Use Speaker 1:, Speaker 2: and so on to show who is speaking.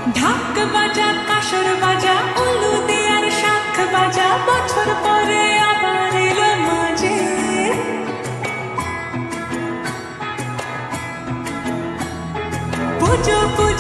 Speaker 1: ঢাক বাজা কাসর বাজা উলু দেয়ার শাখ বাজা বছর পরে আবার এলো মাঝে পুজো পুজো